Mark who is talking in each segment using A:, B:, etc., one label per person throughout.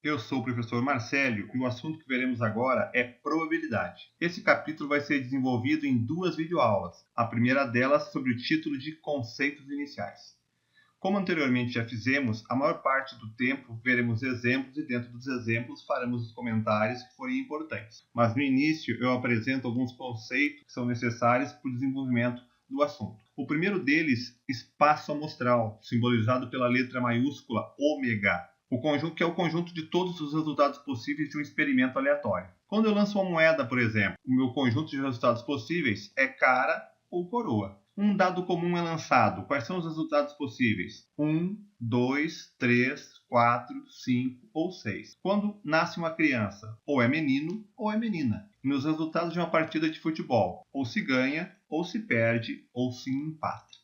A: Eu sou o professor Marcélio e o assunto que veremos agora é probabilidade. Esse capítulo vai ser desenvolvido em duas videoaulas, a primeira delas sobre o título de Conceitos Iniciais. Como anteriormente já fizemos, a maior parte do tempo veremos exemplos e dentro dos exemplos faremos os comentários que forem importantes. Mas no início eu apresento alguns conceitos que são necessários para o desenvolvimento do assunto. O primeiro deles, espaço amostral, simbolizado pela letra maiúscula ômega. O conjunto que é o conjunto de todos os resultados possíveis de um experimento aleatório. Quando eu lanço uma moeda, por exemplo, o meu conjunto de resultados possíveis é cara ou coroa. Um dado comum é lançado. Quais são os resultados possíveis? 1, 2, 3, 4, 5 ou 6. Quando nasce uma criança, ou é menino ou é menina. Nos resultados de uma partida de futebol, ou se ganha, ou se perde, ou se empata.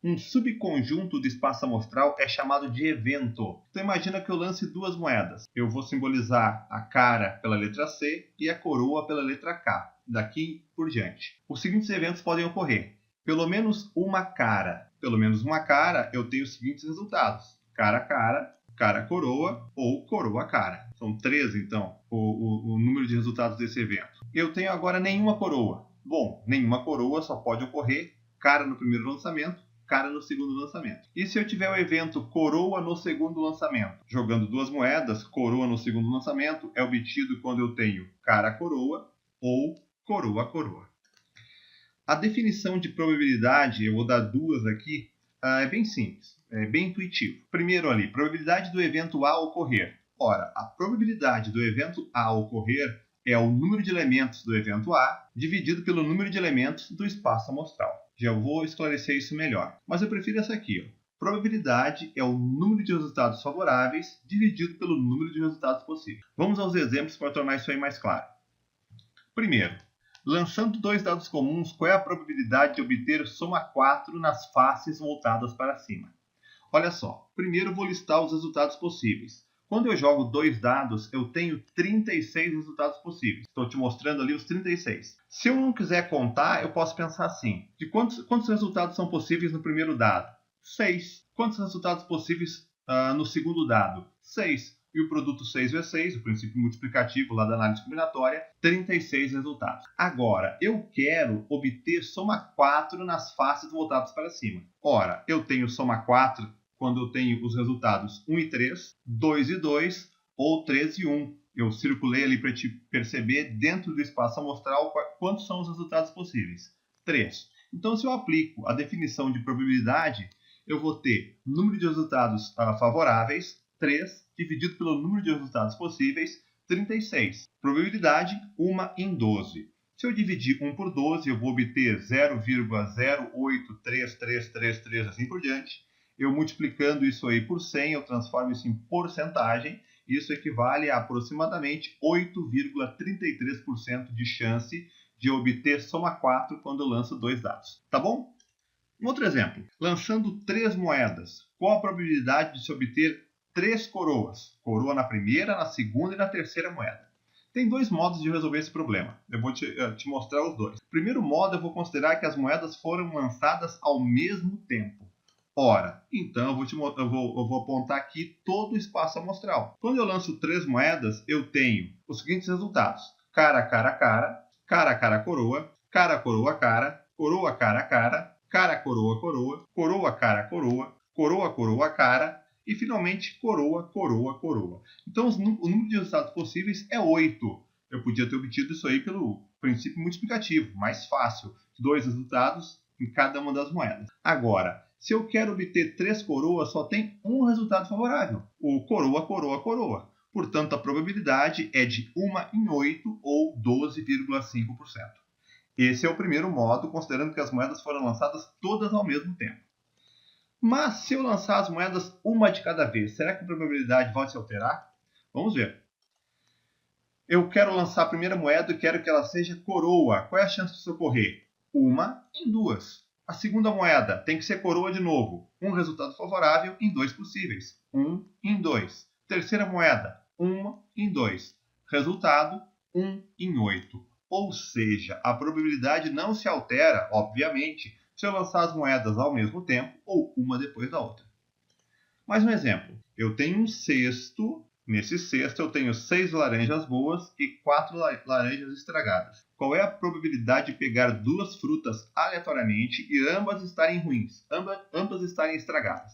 A: Um subconjunto do espaço amostral é chamado de evento. Então imagina que eu lance duas moedas. Eu vou simbolizar a cara pela letra C e a coroa pela letra K. Daqui por diante. Os seguintes eventos podem ocorrer. Pelo menos uma cara. Pelo menos uma cara, eu tenho os seguintes resultados. Cara a cara, cara coroa ou coroa cara. São 3, então, o número de resultados desse evento. Eu tenho agora nenhuma coroa. Bom, nenhuma coroa só pode ocorrer cara no primeiro lançamento, cara no segundo lançamento. E se eu tiver o evento coroa no segundo lançamento? Jogando duas moedas, coroa no segundo lançamento é obtido quando eu tenho cara coroa ou coroa coroa. A definição de probabilidade, eu vou dar duas aqui, é bem simples, é bem intuitivo. Primeiro ali, probabilidade do evento A ocorrer. Ora, a probabilidade do evento A ocorrer é o número de elementos do evento A dividido pelo número de elementos do espaço amostral. Já vou esclarecer isso melhor. Mas eu prefiro essa aqui. Probabilidade é o número de resultados favoráveis dividido pelo número de resultados possíveis. Vamos aos exemplos para tornar isso aí mais claro. Primeiro, lançando dois dados comuns, qual é a probabilidade de obter soma 4 nas faces voltadas para cima? Olha só, primeiro eu vou listar os resultados possíveis. Quando eu jogo dois dados, eu tenho 36 resultados possíveis. Estou te mostrando ali os 36. Se eu não quiser contar, eu posso pensar assim. De quantos resultados são possíveis no primeiro dado? 6. Quantos resultados possíveis no segundo dado? 6. E o produto 6 vezes 6, o princípio multiplicativo lá da análise combinatória, 36 resultados. Agora, eu quero obter soma 4 nas faces voltadas para cima. Ora, eu tenho soma 4 quando eu tenho os resultados 1 e 3, 2 e 2 ou 3 e 1. Eu circulei ali para te perceber dentro do espaço amostral quantos são os resultados possíveis. 3. Então, se eu aplico a definição de probabilidade, eu vou ter número de resultados favoráveis, 3, dividido pelo número de resultados possíveis, 36. Probabilidade, 1 em 12. Se eu dividir 1 por 12, eu vou obter 0,0833333, assim por diante. Eu multiplicando isso aí por 100, eu transformo isso em porcentagem. Isso equivale a aproximadamente 8,33% de chance de obter soma 4 quando eu lanço dois dados. Tá bom? Um outro exemplo. Lançando 3 moedas, qual a probabilidade de se obter 3 coroas? Coroa na primeira, na segunda e na terceira moeda. Tem dois modos de resolver esse problema. Eu vou te mostrar os dois. Primeiro modo, eu vou considerar que as moedas foram lançadas ao mesmo tempo. Ora, então eu vou apontar aqui todo o espaço amostral. Quando eu lanço 3 moedas, eu tenho os seguintes resultados. Cara, cara, cara, cara, cara, coroa, cara, coroa, cara, coroa, cara, cara, cara, coroa, coroa, coroa, cara, coroa, coroa, coroa, cara e finalmente coroa, coroa, coroa. Então o número de resultados possíveis é 8. Eu podia ter obtido isso aí pelo princípio multiplicativo, mais fácil. 2 resultados em cada uma das moedas. Agora, se eu quero obter 3 coroas, só tem um resultado favorável, o coroa, coroa, coroa. Portanto, a probabilidade é de 1 em 8 ou 12,5%. Esse é o primeiro modo, considerando que as moedas foram lançadas todas ao mesmo tempo. Mas se eu lançar as moedas uma de cada vez, será que a probabilidade vai se alterar? Vamos ver. Eu quero lançar a primeira moeda e quero que ela seja coroa. Qual é a chance disso ocorrer? 1 em 2. A segunda moeda tem que ser coroa de novo. Um resultado favorável em 2 possíveis. 1 em 2. Terceira moeda, 1 em 2. Resultado, 1 em 8. Ou seja, a probabilidade não se altera, obviamente, se eu lançar as moedas ao mesmo tempo ou uma depois da outra. Mais um exemplo. Eu tenho um cesto Nesse cesto eu tenho 6 laranjas boas e 4 laranjas estragadas. Qual é a probabilidade de pegar 2 frutas aleatoriamente e ambas estarem ruins, ambas estarem estragadas?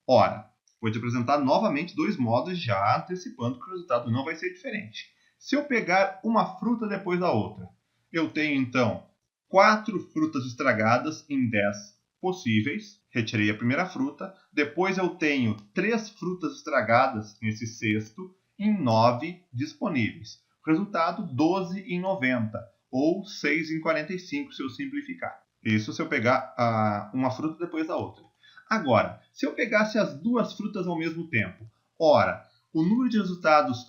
A: Ora, vou te apresentar novamente 2 modos, já antecipando que o resultado não vai ser diferente. Se eu pegar uma fruta depois da outra, eu tenho então 4 frutas estragadas em 10 possíveis. Retirei a primeira fruta. Depois eu tenho 3 frutas estragadas nesse cesto em 9 disponíveis. Resultado 12 em 90 ou 6 em 45 se eu simplificar. Isso se eu pegar uma fruta depois da outra. Agora, se eu pegasse as 2 frutas ao mesmo tempo, ora, o número de resultados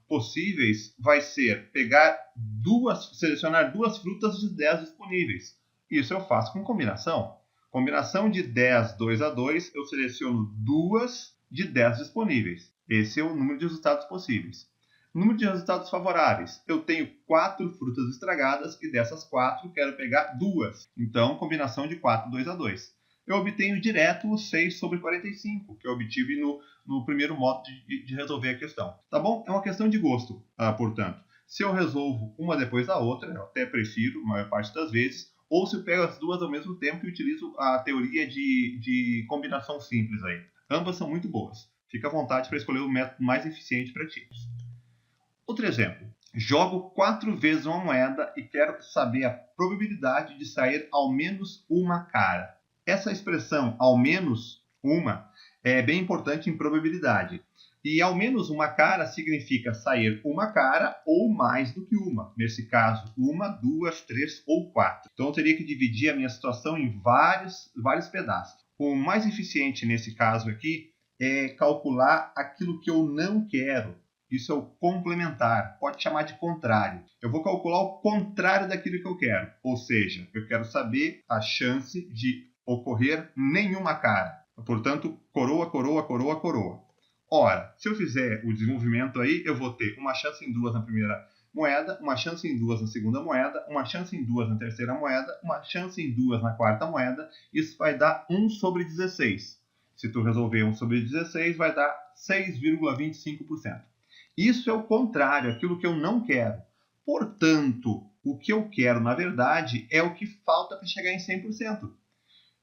A: possíveis vai ser selecionar 2 frutas de 10 disponíveis. Isso eu faço com combinação. Combinação de 10, 2 a 2, eu seleciono 2 de 10 disponíveis. Esse é o número de resultados possíveis. Número de resultados favoráveis. Eu tenho 4 frutas estragadas e dessas 4 quero pegar 2. Então, combinação de 4, 2 a 2. Eu obtenho direto o 6 sobre 45, que eu obtive no primeiro modo de resolver a questão. Tá bom? É uma questão de gosto, portanto. Se eu resolvo uma depois da outra, eu até prefiro, a maior parte das vezes, ou se eu pego as 2 ao mesmo tempo e utilizo a teoria de combinação simples aí. Ambas são muito boas. Fica à vontade para escolher o método mais eficiente para ti. Outro exemplo. Jogo 4 vezes uma moeda e quero saber a probabilidade de sair ao menos uma cara. Essa expressão, ao menos uma, é bem importante em probabilidade. E ao menos uma cara significa sair uma cara ou mais do que uma. Nesse caso, 1, 2, 3 ou 4. Então eu teria que dividir a minha situação em vários pedaços. O mais eficiente nesse caso aqui é calcular aquilo que eu não quero. Isso é o complementar, pode chamar de contrário. Eu vou calcular o contrário daquilo que eu quero. Ou seja, eu quero saber a chance de ocorrer nenhuma cara. Portanto, coroa, coroa, coroa, coroa. Ora, se eu fizer o desenvolvimento aí, eu vou ter uma chance em 2 na primeira moeda, uma chance em 2 na segunda moeda, uma chance em 2 na terceira moeda, uma chance em 2 na quarta moeda. Isso vai dar 1 sobre 16. Se tu resolver 1 sobre 16, vai dar 6,25%. Isso é o contrário, aquilo que eu não quero. Portanto, o que eu quero, na verdade, é o que falta para chegar em 100%.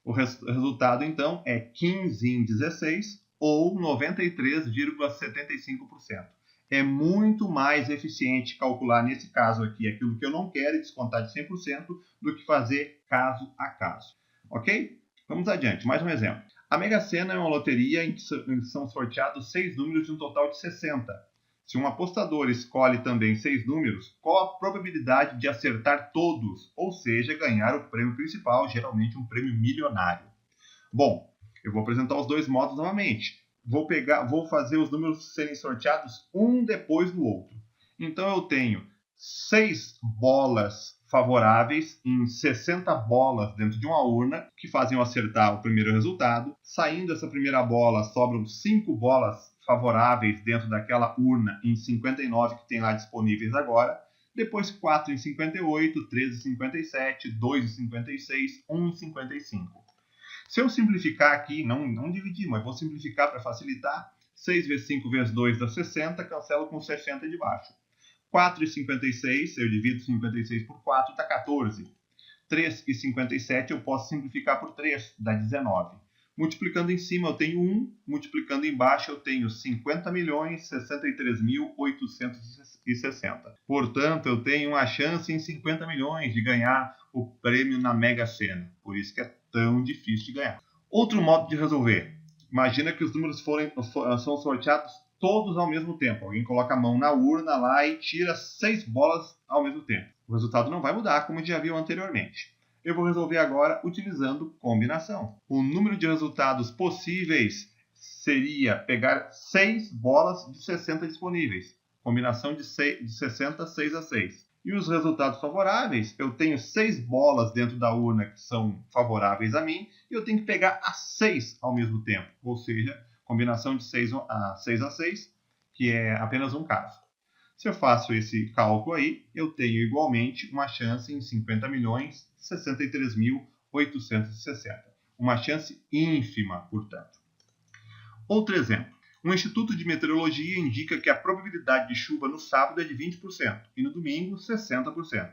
A: O resultado, então, é 15 em 16 ou 93,75%. É muito mais eficiente calcular, nesse caso aqui, aquilo que eu não quero e descontar de 100% do que fazer caso a caso. Ok? Vamos adiante. Mais um exemplo. A Mega Sena é uma loteria em que são sorteados 6 números de um total de 60. Se um apostador escolhe também 6 números, qual a probabilidade de acertar todos, ou seja, ganhar o prêmio principal, geralmente um prêmio milionário? Bom, eu vou apresentar os 2 modos novamente. Vou fazer os números serem sorteados um depois do outro. Então eu tenho 6 bolas favoráveis em 60 bolas dentro de uma urna que fazem eu acertar o primeiro resultado. Saindo essa primeira bola, sobram 5 bolas favoráveis dentro daquela urna em 59 que tem lá disponíveis agora. Depois 4 em 58, 3 em 57, 2 em 56, 1 em 55. Se eu simplificar aqui, não dividir, mas vou simplificar para facilitar, 6 vezes 5 vezes 2 dá 60, cancelo com 60 de baixo. 4 e 56, eu divido 56 por 4, dá 14. 3 e 57 eu posso simplificar por 3, dá 19. Multiplicando em cima eu tenho 1, multiplicando embaixo eu tenho 50.063.860. Portanto, eu tenho uma chance em 50 milhões de ganhar o prêmio na Mega Sena. Por isso que é tão difícil de ganhar. Outro modo de resolver. Imagina que os números são sorteados todos ao mesmo tempo. Alguém coloca a mão na urna lá e tira 6 bolas ao mesmo tempo. O resultado não vai mudar, como já viu anteriormente. Eu vou resolver agora utilizando combinação. O número de resultados possíveis seria pegar 6 bolas de 60 disponíveis. Combinação de 60, 6 a 6. E os resultados favoráveis, eu tenho 6 bolas dentro da urna que são favoráveis a mim, e eu tenho que pegar as 6 ao mesmo tempo. Ou seja, combinação de 6 a 6, que é apenas um caso. Se eu faço esse cálculo aí, eu tenho igualmente uma chance em 50.063.860. Uma chance ínfima, portanto. Outro exemplo. O Instituto de Meteorologia indica que a probabilidade de chuva no sábado é de 20% e no domingo 60%.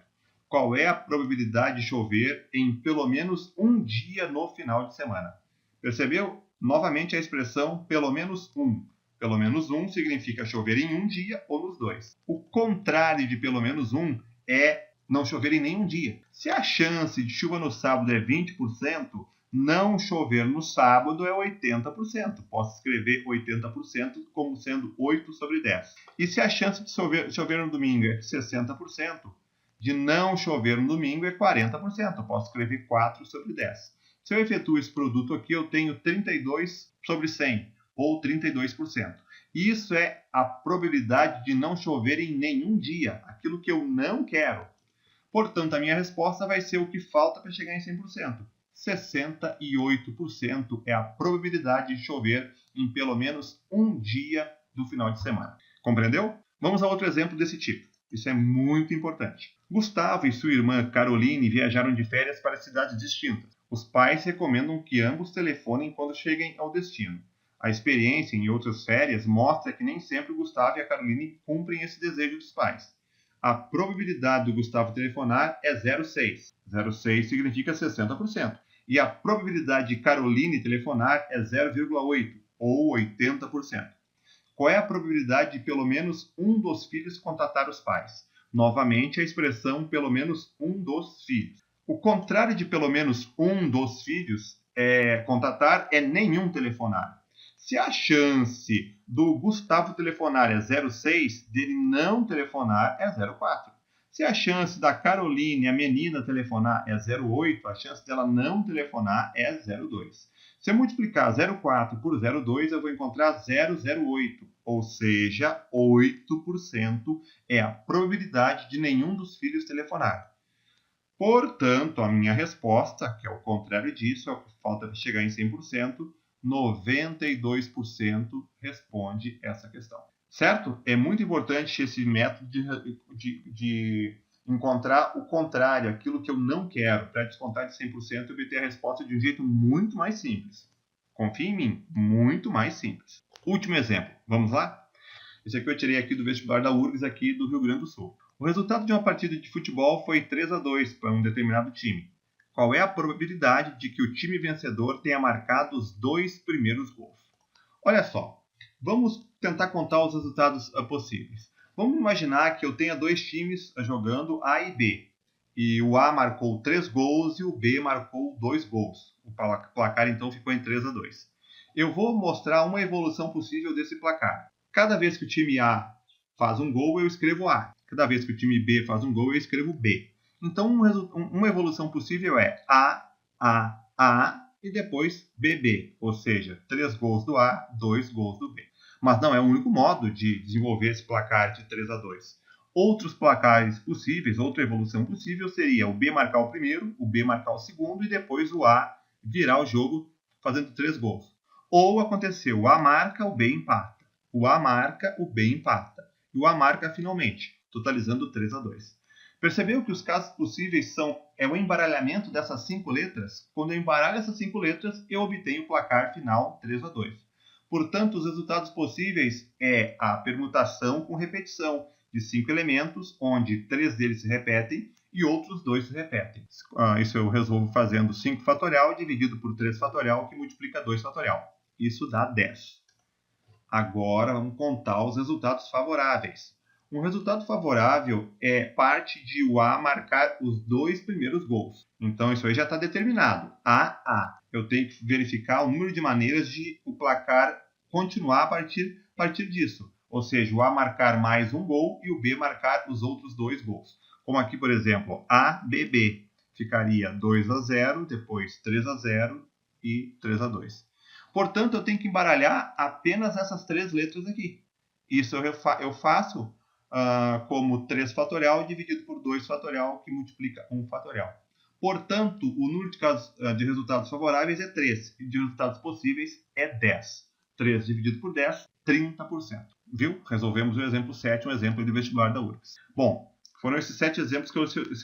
A: Qual é a probabilidade de chover em pelo menos um dia no final de semana? Percebeu? Novamente a expressão pelo menos um. Pelo menos um significa chover em um dia ou nos dois. O contrário de pelo menos um é não chover em nenhum dia. Se a chance de chuva no sábado é 20%, não chover no sábado é 80%. Posso escrever 80% como sendo 8 sobre 10. E se a chance de chover no domingo é 60%, de não chover no domingo é 40%. Posso escrever 4 sobre 10. Se eu efetuo esse produto aqui, eu tenho 32 sobre 100, ou 32%. Isso é a probabilidade de não chover em nenhum dia, aquilo que eu não quero. Portanto, a minha resposta vai ser o que falta para chegar em 100%. 68% é a probabilidade de chover em pelo menos um dia do final de semana. Compreendeu? Vamos a outro exemplo desse tipo. Isso é muito importante. Gustavo e sua irmã Caroline viajaram de férias para cidades distintas. Os pais recomendam que ambos telefonem quando cheguem ao destino. A experiência em outras férias mostra que nem sempre o Gustavo e a Caroline cumprem esse desejo dos pais. A probabilidade do Gustavo telefonar é 0,6. 0,6 significa 60%. E a probabilidade de Caroline telefonar é 0,8, ou 80%. Qual é a probabilidade de pelo menos um dos filhos contatar os pais? Novamente, a expressão pelo menos um dos filhos. O contrário de pelo menos um dos filhos contatar é nenhum telefonar. Se a chance do Gustavo telefonar é 0,6, dele não telefonar é 0,4. Se a chance da Caroline, a menina, telefonar é 0,8, a chance dela não telefonar é 0,2. Se eu multiplicar 0,4 por 0,2, eu vou encontrar 0,08, ou seja, 8% é a probabilidade de nenhum dos filhos telefonar. Portanto, a minha resposta, que é o contrário disso, é o que falta para chegar em 100%, 92% responde essa questão. Certo? É muito importante esse método de encontrar o contrário, aquilo que eu não quero, para descontar de 100% e obter a resposta de um jeito muito mais simples. Confie em mim, muito mais simples. Último exemplo, vamos lá? Esse aqui eu tirei aqui do vestibular da URGS aqui do Rio Grande do Sul. O resultado de uma partida de futebol foi 3-2 para um determinado time. Qual é a probabilidade de que o time vencedor tenha marcado os 2 primeiros gols? Olha só, vamos tentar contar os resultados possíveis. Vamos imaginar que eu tenha 2 times jogando A e B. E o A marcou 3 gols e o B marcou 2 gols. O placar então ficou em 3-2. Eu vou mostrar uma evolução possível desse placar. Cada vez que o time A faz um gol, eu escrevo A. Cada vez que o time B faz um gol, eu escrevo B. Então, uma evolução possível é A e depois BB. Ou seja, 3 gols do A, 2 gols do B. Mas não é o único modo de desenvolver esse placar de 3-2. Outros placares possíveis, outra evolução possível seria o B marcar o primeiro, o B marcar o segundo e depois o A virar o jogo fazendo 3 gols. Ou aconteceu, o A marca, o B empata. O A marca, o B empata. E o A marca finalmente, totalizando 3-2. Percebeu que os casos possíveis são o embaralhamento dessas 5 letras? Quando eu embaralho essas 5 letras, eu obtenho o placar final 3-2. Portanto, os resultados possíveis é a permutação com repetição de 5 elementos, onde 3 deles se repetem e outros 2 se repetem. Isso eu resolvo fazendo 5 fatorial dividido por 3 fatorial, que multiplica 2 fatorial. Isso dá 10. Agora vamos contar os resultados favoráveis. Um resultado favorável é parte de o A marcar os 2 primeiros gols. Então isso aí já está determinado. A. Eu tenho que verificar o número de maneiras de o placar continuar a partir disso. Ou seja, o A marcar mais um gol e o B marcar os outros 2 gols. Como aqui, por exemplo, ABB. Ficaria 2-0, depois 3-0 e 3-2. Portanto, eu tenho que embaralhar apenas essas 3 letras aqui. Isso eu faço como 3 fatorial dividido por 2 fatorial, que multiplica 1 fatorial. Portanto, o número de resultados favoráveis é 3, e de resultados possíveis é 10. 3 dividido por 10, 30%. Viu? Resolvemos o exemplo 7, um exemplo de vestibular da URGS. Bom, foram esses 7 exemplos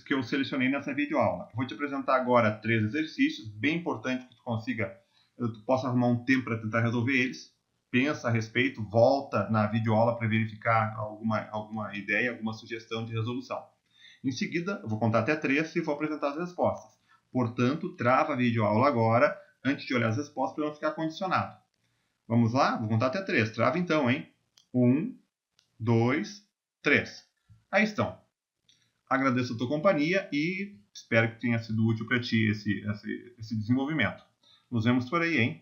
A: que eu selecionei nessa videoaula. Vou te apresentar agora 3 exercícios, bem importante que tu possa arrumar um tempo para tentar resolver eles. pensa a respeito, volta na videoaula para verificar alguma ideia, alguma sugestão de resolução. Em seguida, eu vou contar até 3 e vou apresentar as respostas. Portanto, trava a videoaula agora, antes de olhar as respostas, para não ficar condicionado. Vamos lá? Vou contar até 3. Trava então, hein? 1, 2, 3. Aí estão. Agradeço a tua companhia e espero que tenha sido útil para ti esse desenvolvimento. Nos vemos por aí, hein?